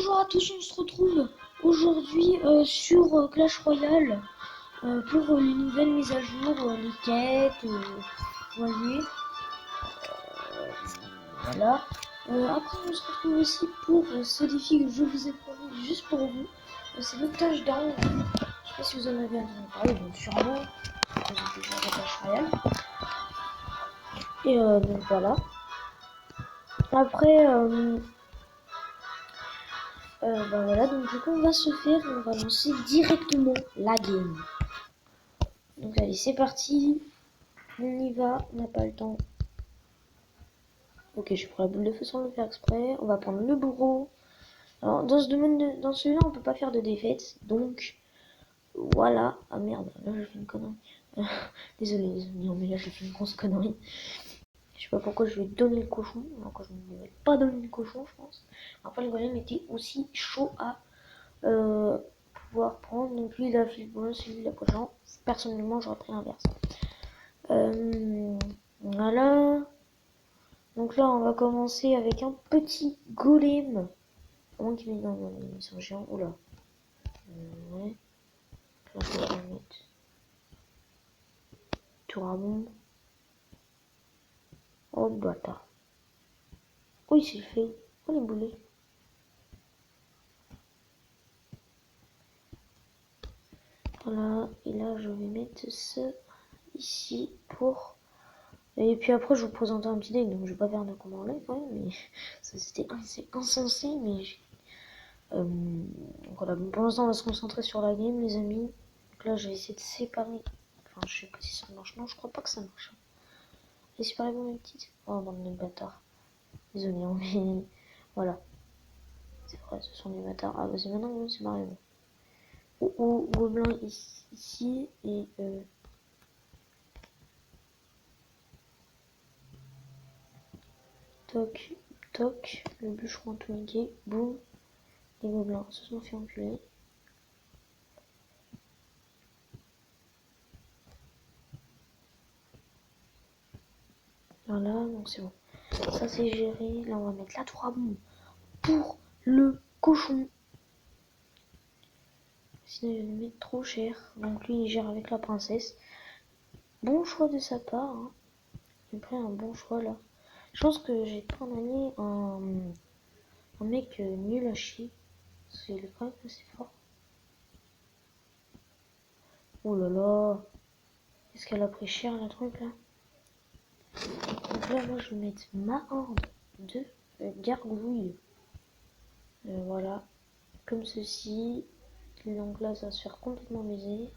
Bonjour à tous, on se retrouve aujourd'hui sur Clash Royale pour les nouvelles mises à jour, les quêtes, vous voyez, voilà. Après on se retrouve aussi pour ce défi que je vous ai promis juste pour vous, c'est le touchdown. Je sais pas si vous en avez entendu parler, donc sûrement, vous avez déjà joué à Clash Royale. Et donc voilà. Après, bah voilà, donc du coup on va lancer directement la game. Donc allez, c'est parti, on y va, on n'a pas le temps. Ok, je prends la boule de feu sans le faire exprès, on va prendre le bourreau. Alors dans ce domaine, dans celui-là on peut pas faire de défaite, donc voilà. Ah merde, là j'ai fait une connerie. Désolé les amis, mais là j'ai fait une grosse connerie. Je sais pas pourquoi je lui ai donné le cochon, alors que je ne lui ai pas donné le cochon je pense. Après le golem était aussi chaud à pouvoir prendre, donc lui il a fait le bon, celui il a cochon. Personnellement j'aurais pris l'inverse. Voilà. Donc là on va commencer avec un petit golem. À moins qu'il mette dans un géant. Oula. Ouais. Là on va mettre tour à bombe. Oh bâtard. Oh il s'est fait. Oh les boulets. Voilà. Et là je vais mettre ce ici pour. Et puis après je vous présenterai un petit deck, donc je vais pas faire de combat en live quand même, mais ça c'était insensé, mais voilà, bon, pour l'instant on va se concentrer sur la game les amis. Donc là je vais essayer de séparer, enfin je sais pas si ça marche, non je crois pas que ça marche. J'ai séparé mes petites, oh bande de bâtards, désolé hein, mais voilà, c'est vrai ce sont des bâtards. Ah bah c'est maintenant que c'est marré. Au gobelin ici et toc toc, le bûcheron tout niqué, boum, les gobelins se sont fait enculer. Voilà, donc c'est bon. Ça c'est géré. Là on va mettre la tour à bombe pour le cochon. Sinon il va nous mettre trop cher. Donc lui il gère avec la princesse. Bon choix de sa part. Hein. Il a pris un bon choix là. Je pense que j'ai pas gagné un mec nul à chier. Parce qu'il est quand même assez fort. Oh là là. Est-ce qu'elle a pris cher la truc là? Donc là moi je vais mettre ma horde de gargouilles. Voilà. Comme ceci. Donc là ça va se faire complètement baiser.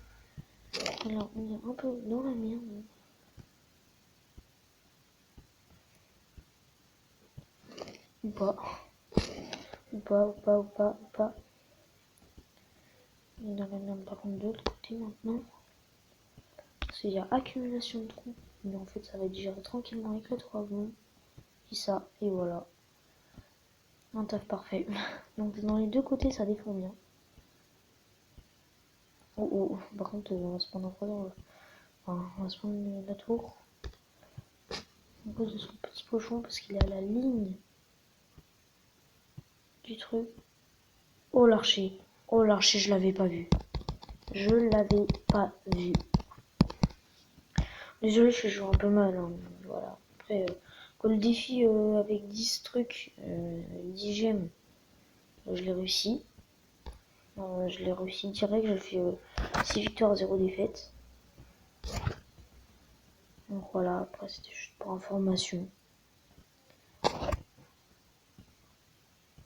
Alors on est un peu dans la merde. Ou pas. Ou pas. On est dans la merde par contre de l'autre côté maintenant. Parce qu'il y a accumulation de trous. Mais en fait ça va être géré tranquillement avec le 3 bombes. Et ça, et voilà. Un taf parfait. Donc dans les deux côtés ça défend bien. Oh, par contre on va se prendre un croiseur là. Enfin, on va se prendre la tour. À cause de son petit pochon parce qu'il est à la ligne du truc. Oh l'archer. Oh l'archer je l'avais pas vu. Je l'avais pas vu. Désolé, je joue un peu mal. Hein. Voilà. Après, le défi avec 10 trucs, 10 gemmes, je l'ai réussi. Je l'ai réussi direct. J'ai fait 6 victoires, 0 défaite. Donc voilà, après c'était juste pour information.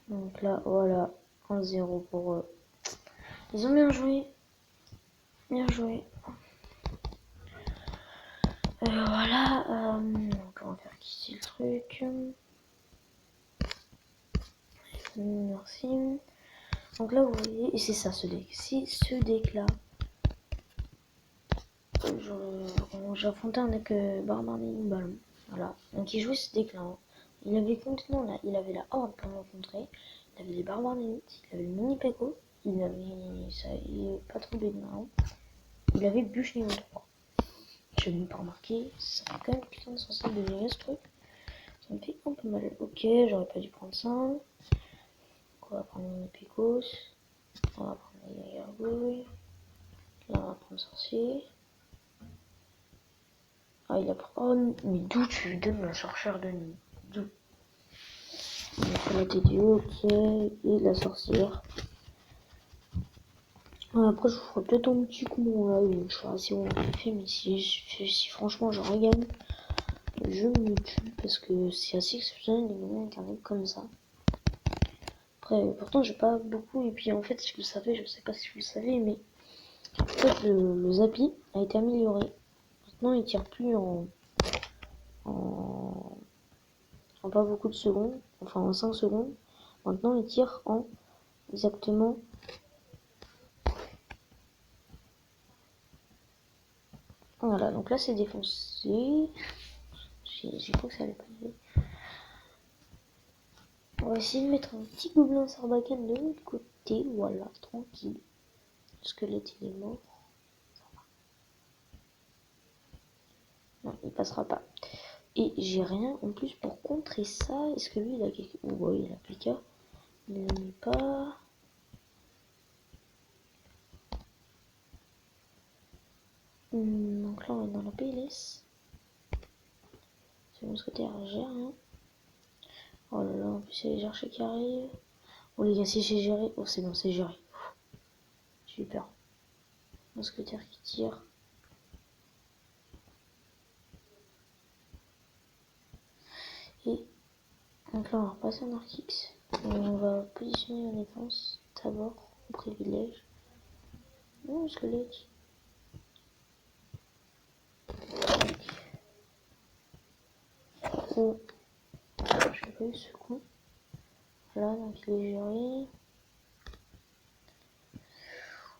Donc là, voilà, 1-0 pour eux. Ils ont bien joué. Bien joué. Voilà, donc on va faire quitter le truc. Merci. Donc là, vous voyez, et c'est ça ce deck. C'est ce deck là. J'ai affronté un deck Barbarine Ballon. Voilà. Donc il jouait ce deck là. Hein. Il avait complètement là. Il avait la horde pour rencontrer. Il avait les Barbardinites. Il avait le mini Peko. Il avait. Ça, il est pas trop bien. Il avait bûche niveau 3. Je n'ai pas remarqué. Ça fait quand même putain de sensible de gérer ce truc. Ça me fait un peu mal. Ok, j'aurais pas dû prendre ça. on va prendre une épicos. On va prendre les gargouilles. Là, on va prendre sorcier. Ah, il a pris. Oh, mais d'où tu lui donnes la sorcière de nuit? D'où? On a fait la TDO, ok. Et la sorcière. Après, je vous ferai peut-être un petit coup là, je ferai si on fait, mais si franchement je regagne, je me tue parce que c'est assez exceptionnel de gagner un carnet comme ça. Après, pourtant j'ai pas beaucoup, et puis en fait, si vous le savez, je sais pas si vous le savez, mais en fait, le Zappi a été amélioré. Maintenant, il tire plus en pas beaucoup de secondes, enfin en 5 secondes. Maintenant, il tire en exactement. Voilà, donc là c'est défoncé. J'ai cru que ça allait pas y aller. On va essayer de mettre un petit gobelin sarbacane de l'autre côté, voilà, tranquille. Le squelette il est mort. Non, il passera pas. Et j'ai rien en plus pour contrer ça. Est-ce que lui il a quelque... Oh, ouais, il a Pika. Il ne met pas. Donc là on est dans la PLS. C'est mon mousquetaire, j'ai rien. Oh là là, en plus il y a les archers qui arrivent. Oh les gars, si j'ai géré. Oh c'est bon, c'est géré. J'ai eu peur. Mousquetaire qui tire. Et donc là on va repasser en Archix. Et on va positionner la défense d'abord au privilège. Non, le squelette. Oh, j'ai pas eu ce coup. Voilà, donc il est géré.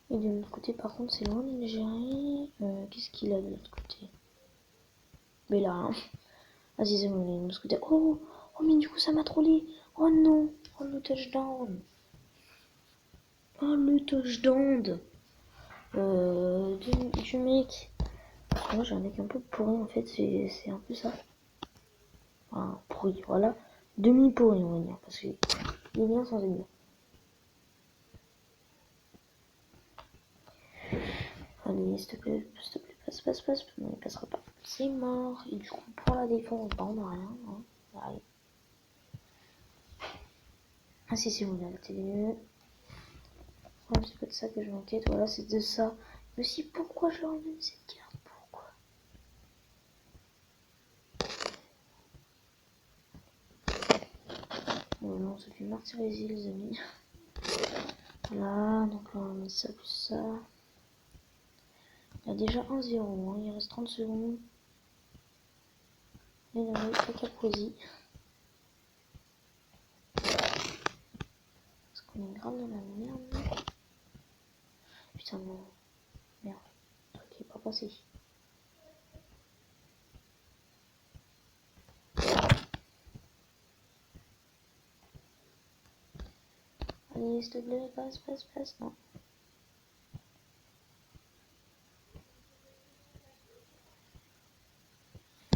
Et de l'autre côté, par contre, c'est loin d'être géré. Qu'est-ce qu'il a de l'autre côté? Mais là, hein. Ah si, c'est bon, il est de l'autre côté. Oh, oh, mais du coup, ça m'a trollé. Oh non, oh le touchdown. Oh le touchdown. Du mec. Moi, j'ai un mec un peu pourri, en fait, c'est un peu ça. Enfin, pourri, voilà. Demi-pourri, on va dire, parce qu'il est bien sans être bien. Allez, s'il te plaît, passe. Non, il passera pas. C'est mort. Et du coup, pour la défense, bah, on a rien. Hein. Allez. Ah si, c'est bon, il a la télé. Oh, c'est pas de ça que je m'inquiète. Voilà, c'est de ça. Mais si, pourquoi je leur donne cette carte? Pourquoi? Oh non, ça fait martyriser, les amis. Voilà, donc là, on va mettre ça plus ça. Il y a déjà 1-0, hein. Il reste 30 secondes. Et là, il faut Caprosi. Parce qu'on est grave dans la merde. Putain, non. Merde. Le truc est pas passé. Allez, s'il te plaît, passe. Non.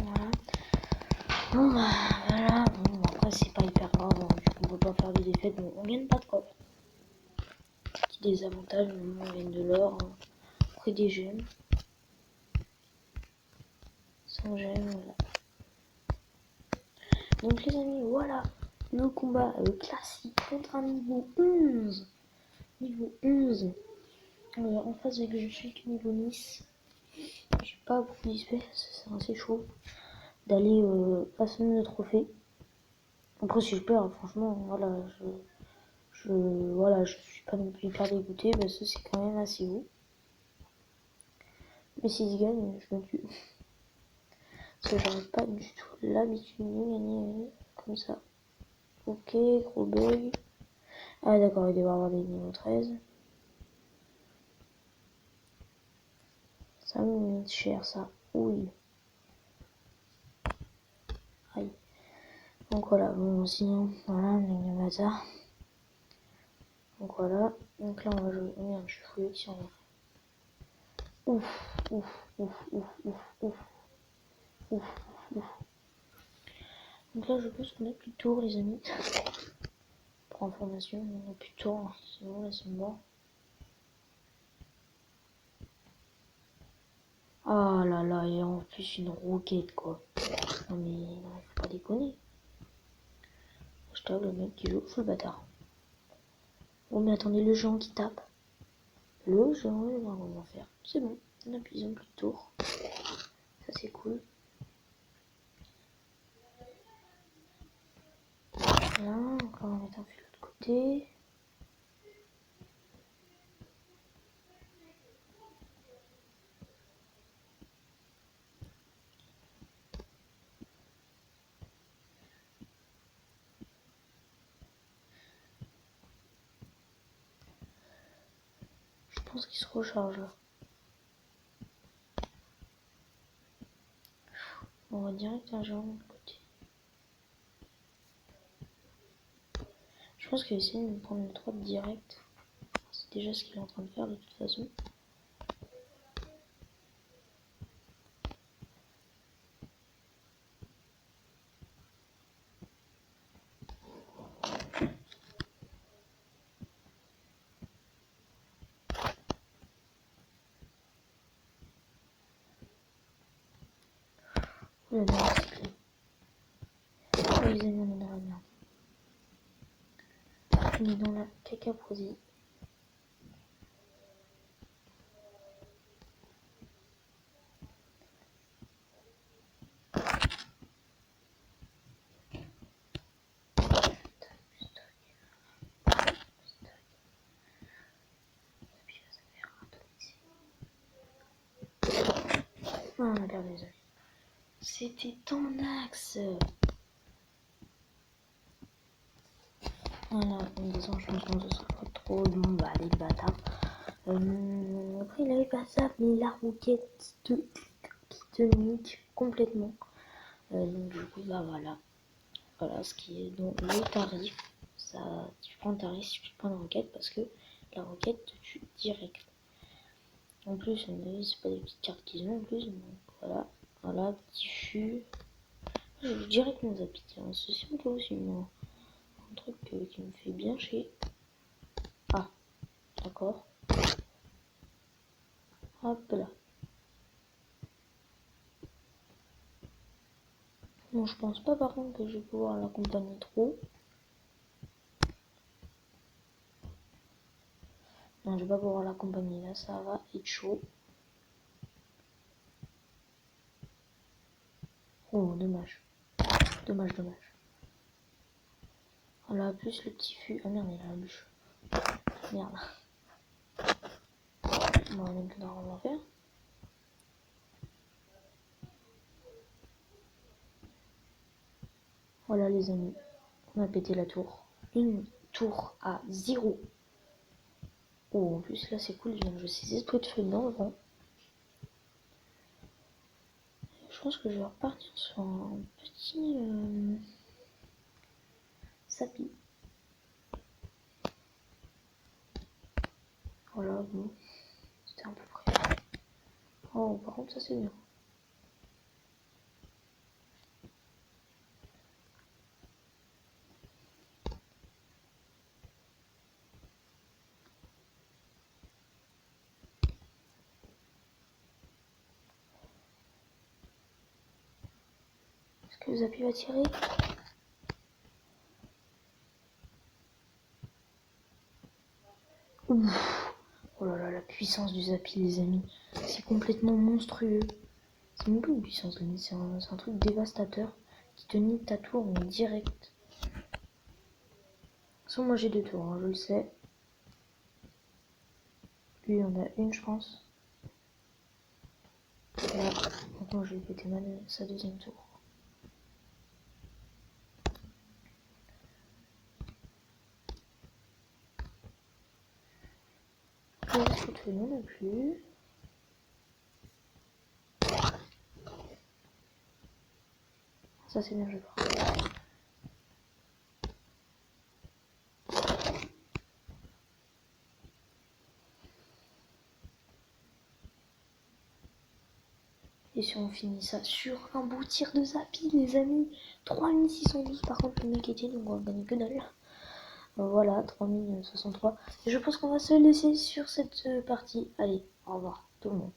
Voilà. Bon, bah, voilà. Bon, après, c'est pas hyper grave. Hein. On peut pas faire de défaite. Bon, on gagne pas de quoi. Petit désavantage, on gagne de l'or. Hein. Après des gemmes. Sans gemmes, voilà. Donc, les amis, voilà. Le combat classique contre un niveau 11. Niveau 11. En face avec je suis niveau 10. J'ai pas beaucoup d'XP, c'est assez chaud d'aller façonner le trophée. Après si je perds, franchement, voilà, je suis pas non plus hyper dégoûté, parce que c'est quand même assez haut. Mais si je gagne, je me tue. Parce que j'arrive pas du tout l'habitude de gagner comme ça. Ok, gros bug. Ah d'accord, il doit y avoir des niveaux 13. Ça me met cher ça. Oui. Aïe. Donc voilà, bon sinon, voilà, les bazar. Donc voilà, donc là on va jouer. Oh merde, je suis fouillé si on va. Ouf. Donc là je pense qu'on a plus de tour les amis. pour information. On a plus de tour, hein. C'est bon, là c'est mort. Ah là là, et en plus une roquette quoi. Non mais non, faut pas déconner. Je tape le mec qui joue full bâtard. Oh mais attendez, le géant qui tape. Le géant, il va rien faire. C'est bon, on a plus de tour. Ça c'est cool. Là, encore on va mettre un fil de l'autre côté. Je pense qu'il se recharge là. On va direct un géant de l'autre côté. Je pense qu'il va essayer de me prendre une droite direct. C'est déjà ce qu'il est en train de faire de toute façon. Oh là là, c'est clé. Oh les amis, on est dans la merde. On est dans la cacaprosie. Ah, on a perdu les yeux. C'était ton axe. Voilà, on descend, je pense que ce sera pas trop long. Bah, allez, le bâtard. Après, il avait pas ça, mais la roquette qui te nique complètement. Donc, du coup, bah voilà. Voilà ce qui est dans le tarif. Ça, tu prends le tarif si tu prends la roquette parce que la roquette te tue direct. En plus, c'est pas des petites cartes qu'ils ont en plus. Donc voilà. Voilà, petit fût. Je joue direct mon zappi. Ceci on peut aussi un truc qui me fait bien chier. Ah, d'accord. Hop là. Bon, je pense pas par contre que je vais pouvoir l'accompagner trop. Non, je vais pas pouvoir l'accompagner là, ça va être chaud. Oh, dommage. Dommage, dommage. Voilà, plus le petit fût. Ah merde, il a la bûche. Merde. Bon, on a plus d'argent à faire. Voilà les amis, on a pété la tour. Une tour à 0. Oh, en plus là c'est cool, je sais tout de feu dans le vent. Je pense que je vais repartir sur un petit sapi. Voilà, bon, c'était un peu près. Oh, par contre ça c'est bien. Est-ce que le zapi va tirer? Ouf. Oh là là, la puissance du zapi les amis, c'est complètement monstrueux. C'est même pas une puissance limite, c'est un truc dévastateur qui te nique ta tour en direct. Sans moi j'ai 2 tours, hein, je le sais. Lui on a une je pense. Là, maintenant je vais péter sa deuxième tour. Pas de feu non plus. Ça c'est bien, je vais voir. Et si on finit ça sur un beau tir de zapi les amis. 3612 par contre le mec était donc on va gagner que dalle. Voilà, 3063. Et je pense qu'on va se laisser sur cette partie. Allez, au revoir tout le monde.